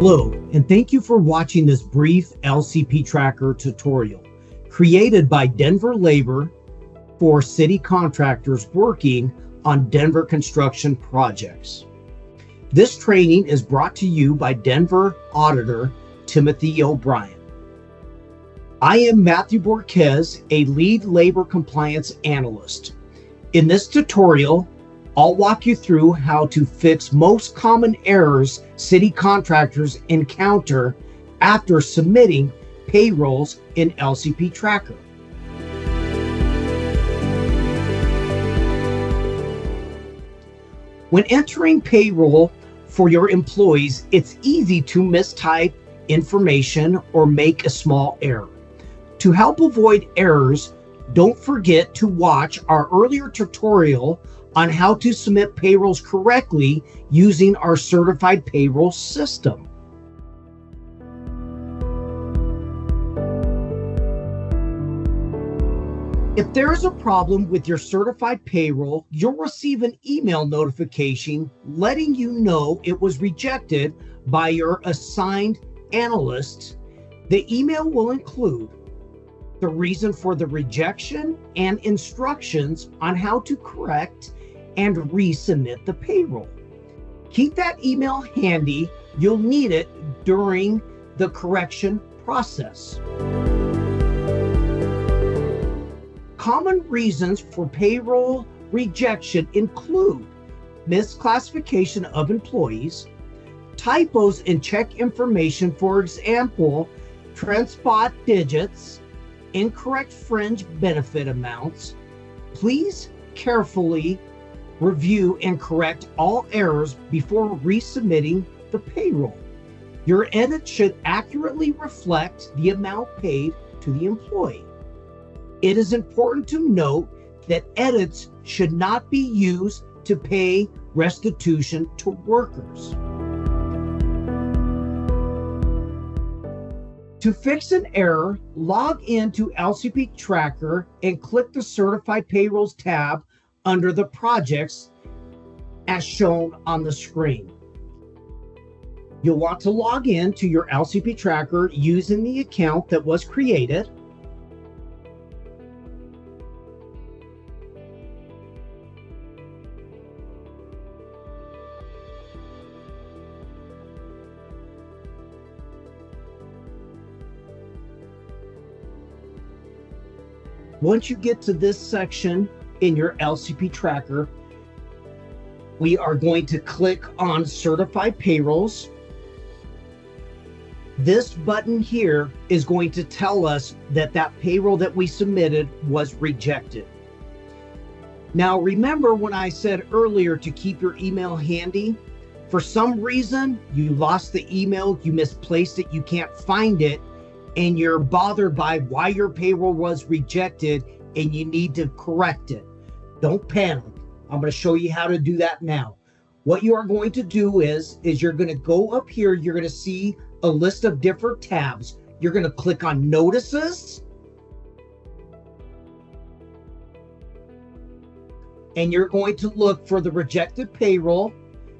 Hello, and thank you for watching this brief LCPtracker tutorial created by Denver Labor for city contractors working on Denver construction projects. This training is brought to you by Denver Auditor Timothy O'Brien. I am Matthew Borquez, a lead labor compliance analyst. In this tutorial, I'll walk you through how to fix most common errors city contractors encounter after submitting payrolls in LCPtracker. When entering payroll for your employees, it's easy to mistype information or make a small error. To help avoid errors, don't forget to watch our earlier tutorial on how to submit payrolls correctly using our certified payroll system. If there is a problem with your certified payroll, you'll receive an email notification letting you know it was rejected by your assigned analyst. The email will include the reason for the rejection and instructions on how to correct and resubmit the payroll. Keep that email handy. You'll need it during the correction process. Common reasons for payroll rejection include misclassification of employees, typos in check information, for example, transport digits, incorrect fringe benefit amounts. Please carefully review and correct all errors before resubmitting the payroll. Your edit should accurately reflect the amount paid to the employee. It is important to note that edits should not be used to pay restitution to workers. To fix an error, log into LCPtracker and click the Certified Payrolls tab under the projects as shown on the screen. You'll want to log in to your LCPtracker using the account that was created. Once you get to this section in your LCPtracker, we are going to click on Certified Payrolls. This button here is going to tell us that that payroll that we submitted was rejected. Now, remember when I said earlier to keep your email handy? For some reason, you lost the email, you misplaced it, you can't find it, and you're bothered by why your payroll was rejected and you need to correct it. Don't panic. I'm going to show you how to do that now. What you are going to do is you're going to go up here. You're going to see a list of different tabs. You're going to click on Notices. And you're going to look for the rejected payroll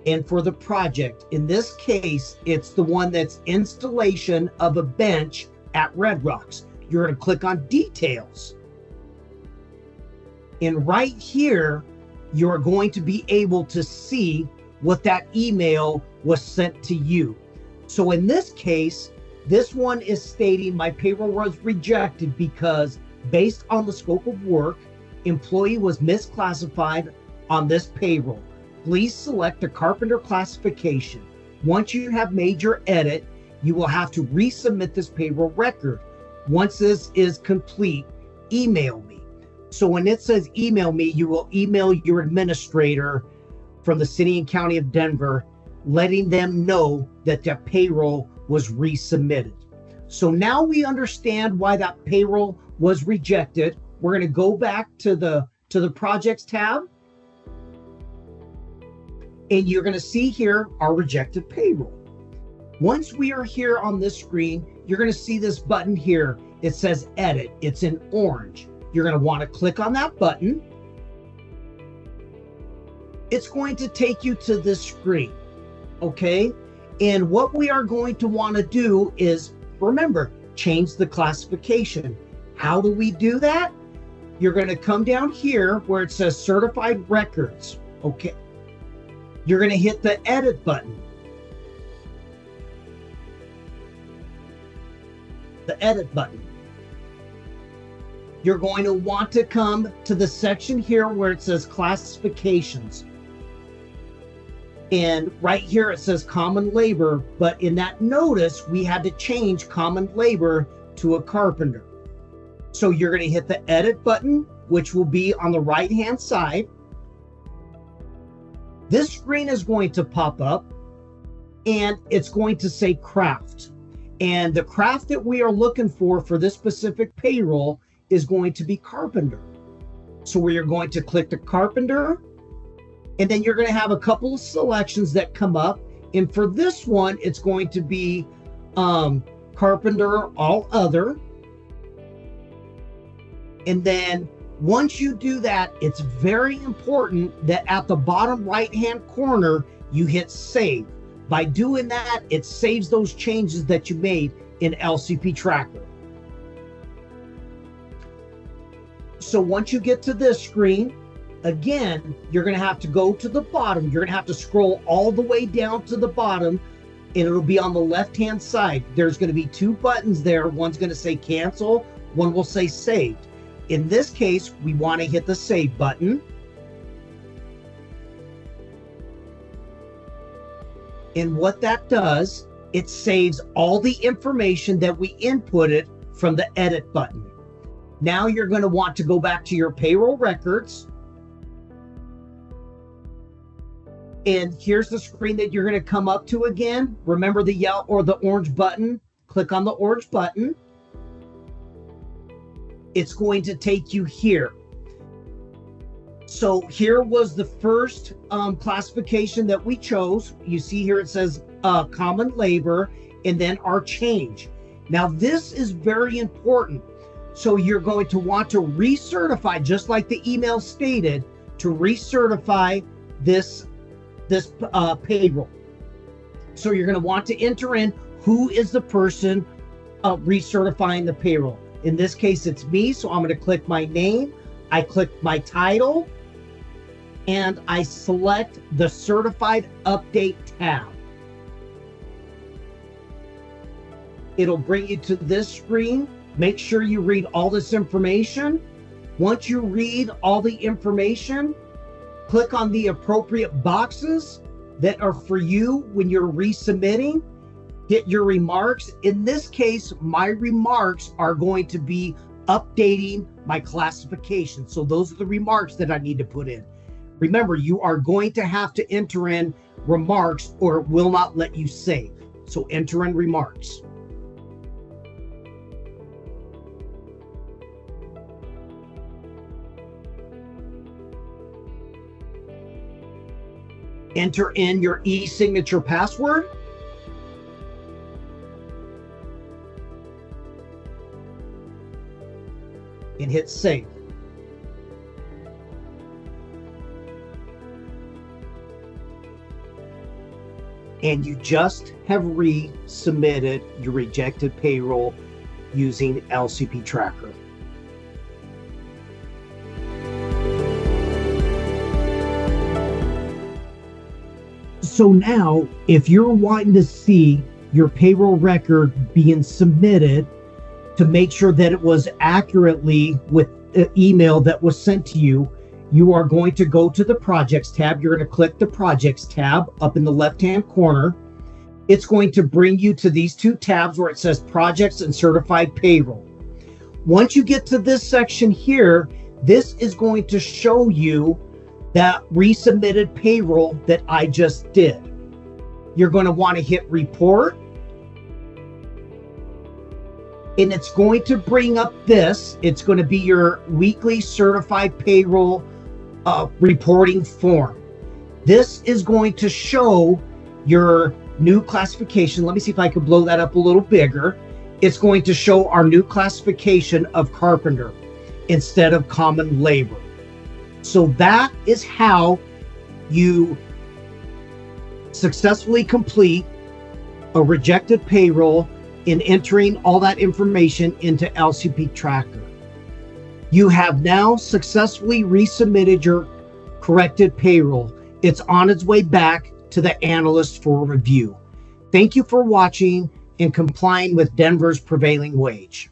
and for the project. In this case, it's the one that's installation of a bench at Red Rocks. You're going to click on Details. And right here, you're going to be able to see what that email was sent to you. So in this case, this one is stating my payroll was rejected because based on the scope of work, employee was misclassified on this payroll. Please select a carpenter classification. Once you have made your edit, you will have to resubmit this payroll record. Once this is complete, email me. So when it says email me, you will email your administrator from the city and county of Denver, letting them know that that payroll was resubmitted. So now we understand why that payroll was rejected. We're going to go back to the projects tab. And you're going to see here our rejected payroll. Once we are here on this screen, you're going to see this button here. It says edit. It's in orange. You're going to want to click on that button. It's going to take you to this screen. Okay. And what we are going to want to do is, remember, change the classification. How do we do that? You're going to come down here where it says certified records. Okay. You're going to hit the edit button. The edit button. You're going to want to come to the section here where it says classifications. And right here it says common labor, but in that notice, we had to change common labor to a carpenter. So you're going to hit the edit button, which will be on the right-hand side. This screen is going to pop up and it's going to say craft. And the craft that we are looking for this specific payroll is going to be carpenter. So we are going to click the carpenter, and then you're going to have a couple of selections that come up. And for this one, it's going to be carpenter, all other. And then once you do that, it's very important that at the bottom right-hand corner, you hit save. By doing that, it saves those changes that you made in LCPtracker. So once you get to this screen, again, you're going to have to go to the bottom. You're going to have to scroll all the way down to the bottom, and it'll be on the left-hand side. There's going to be two buttons there. One's going to say cancel. One will say saved. In this case, we want to hit the save button. And what that does, it saves all the information that we inputted from the edit button. Now you're going to want to go back to your payroll records. And here's the screen that you're going to come up to again. Remember the yellow or the orange button. Click on the orange button. It's going to take you here. So here was the first classification that we chose. You see here it says common labor and then our change. Now this is very important. So you're going to want to recertify, just like the email stated, to recertify this payroll. So you're going to want to enter in who is the person recertifying the payroll. In this case, it's me. So I'm going to click my name. I click my title and I select the certified update tab. It'll bring you to this screen. Make sure you read all this information. Once you read all the information, click on the appropriate boxes that are for you when you're resubmitting. Get your remarks. In this case, my remarks are going to be updating my classification. So those are the remarks that I need to put in. Remember, you are going to have to enter in remarks or it will not let you save. So enter in remarks. Enter in your e-signature password. And hit save. And you just have resubmitted your rejected payroll using LCPtracker. So now, if you're wanting to see your payroll record being submitted to make sure that it was accurately with the email that was sent to you, you are going to go to the Projects tab. You're going to click the Projects tab up in the left-hand corner. It's going to bring you to these two tabs where it says Projects and Certified Payroll. Once you get to this section here, this is going to show you that resubmitted payroll that I just did. You're going to want to hit Report. And it's going to bring up this. It's going to be your weekly certified payroll reporting form. This is going to show your new classification. Let me see if I can blow that up a little bigger. It's going to show our new classification of carpenter instead of common labor. So that is how you successfully complete a rejected payroll and entering all that information into LCPtracker. You have now successfully resubmitted your corrected payroll. It's on its way back to the analyst for review. Thank you for watching and complying with Denver's prevailing wage.